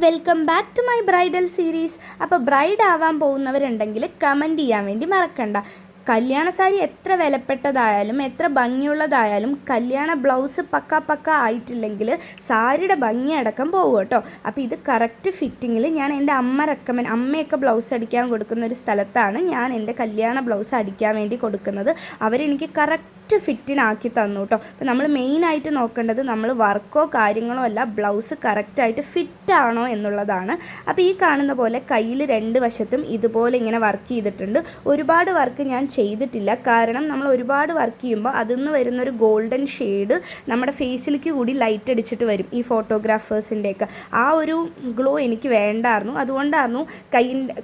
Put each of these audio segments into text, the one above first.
Welcome back to my bridal series. അപ്പോൾ bride ആവാൻ പോകുന്നവരുണ്ടെങ്കിൽ കമൻറ്റ് ചെയ്യാൻ വേണ്ടി മറക്കണ്ട. കല്യാണ സാരി എത്ര വിലപ്പെട്ടതായാലും എത്ര ഭംഗിയുള്ളതായാലും കല്യാണ ബ്ലൗസ് പക്ക ആയിട്ടില്ലെങ്കിൽ സാരിയുടെ ഭംഗി അടക്കം പോകും കേട്ടോ. അപ്പോൾ ഇത് കറക്റ്റ് ഫിറ്റിങ്ങിൽ ഞാൻ എൻ്റെ അമ്മയൊക്കെ ബ്ലൗസ് അടിക്കാൻ കൊടുക്കുന്ന ഒരു സ്ഥലത്താണ് ഞാൻ എൻ്റെ കല്യാണ ബ്ലൗസ് അടിക്കാൻ വേണ്ടി കൊടുക്കുന്നത്. അവരെനിക്ക് കറക്റ്റ് ഫിറ്റിനാക്കി തന്നു കേട്ടോ. അപ്പോൾ നമ്മൾ മെയിനായിട്ട് നോക്കേണ്ടത് നമ്മൾ വർക്കോ കാര്യങ്ങളോ അല്ല, ബ്ലൗസ് കറക്റ്റായിട്ട് ഫിറ്റാണോ എന്നുള്ളതാണ്. അപ്പോൾ ഈ കാണുന്ന പോലെ കയ്യിൽ രണ്ട് വശത്തും ഇതുപോലെ ഇങ്ങനെ വർക്ക് ചെയ്തിട്ടുണ്ട്. ഒരുപാട് വർക്ക് ഞാൻ ചെയ്തിട്ടില്ല, കാരണം നമ്മൾ ഒരുപാട് വർക്ക് ചെയ്യുമ്പോൾ അതിൽ നിന്ന് വരുന്നൊരു ഗോൾഡൻ ഷെയ്ഡ് നമ്മുടെ ഫേസിലേക്ക് കൂടി ലൈറ്റ് അടിച്ചിട്ട് വരും. ഈ ഫോട്ടോഗ്രാഫേഴ്സിൻ്റെയൊക്കെ ആ ഒരു ഗ്ലോ എനിക്ക് വേണ്ടായിരുന്നു. അതുകൊണ്ടായിരുന്നു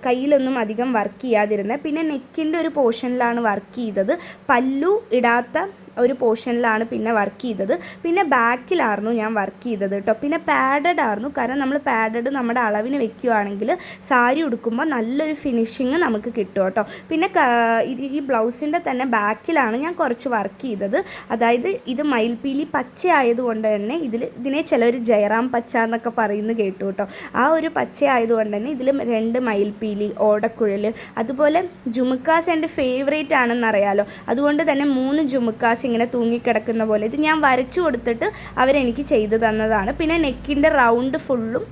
കയ്യിലൊന്നും അധികം വർക്ക് ചെയ്യാതിരുന്നത്. പിന്നെ നെക്കിൻ്റെ ഒരു പോർഷനിലാണ് വർക്ക് ചെയ്തത്, പല്ലു ഇടാത്ത ഒരു പോർഷനിലാണ് പിന്നെ വർക്ക് ചെയ്തത്. പിന്നെ ബാക്കിലായിരുന്നു ഞാൻ വർക്ക് ചെയ്തത് കേട്ടോ. പിന്നെ പാഡഡ് ആയിരുന്നു, കാരണം നമ്മൾ പാഡഡ് നമ്മുടെ അളവിന് വെക്കുകയാണെങ്കിൽ സാരി ഉടുക്കുമ്പോൾ നല്ലൊരു ഫിനിഷിങ് നമുക്ക് കിട്ടും കേട്ടോ. പിന്നെ ഈ ബ്ലൗസിൻ്റെ തന്നെ ബാക്കിലാണ് ഞാൻ കുറച്ച് വർക്ക് ചെയ്തത്. അതായത് ഇത് മയിൽപ്പീലി പച്ച ആയതുകൊണ്ട് തന്നെ ഇതിനെ ചിലർ ജയറാം പച്ച എന്നൊക്കെ പറയുന്നത് കേട്ടു കേട്ടോ. ആ ഒരു പച്ച ആയതുകൊണ്ട് തന്നെ ഇതിൽ രണ്ട് മയിൽപ്പീലി, ഓടക്കുഴൽ, അതുപോലെ ജുമുക്കാസ് എൻ്റെ ഫേവറേറ്റ് ആണെന്നറിയാലോ. അതുകൊണ്ട് തന്നെ 3 ജുമുക്കാസ് ഇങ്ങനെ തൂങ്ങിക്കിടക്കുന്ന പോലെ ഇത് ഞാൻ വരച്ചു കൊടുത്തിട്ട് അവരെനിക്ക് ചെയ്തു തന്നതാണ്. പിന്നെ നെക്കിൻ്റെ റൗണ്ട് ഫുള്ളും,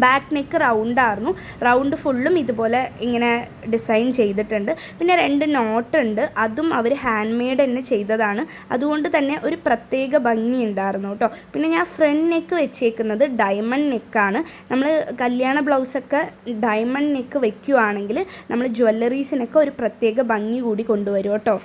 ബാക്ക് നെക്ക് റൗണ്ടായിരുന്നു, റൗണ്ട് ഫുള്ളും ഇതുപോലെ ഇങ്ങനെ ഡിസൈൻ ചെയ്തിട്ടുണ്ട്. പിന്നെ 2 നോട്ടുണ്ട്, അതും അവർ ഹാൻഡ് മെയ്ഡ് തന്നെ ചെയ്തതാണ്. അതുകൊണ്ട് തന്നെ ഒരു പ്രത്യേക ഭംഗി ഉണ്ടായിരുന്നു കേട്ടോ. പിന്നെ ഞാൻ ഫ്രണ്ട് നെക്ക് വെച്ചേക്കുന്നത് ഡയമണ്ട് നെക്കാണ്. നമ്മൾ കല്യാണ ബ്ലൗസൊക്കെ ഡയമണ്ട് നെക്ക് വെക്കുകയാണെങ്കിൽ നമ്മൾ ജ്വല്ലറീസിനൊക്കെ ഒരു പ്രത്യേക ഭംഗി കൂടി കൊണ്ടുവരും കേട്ടോ.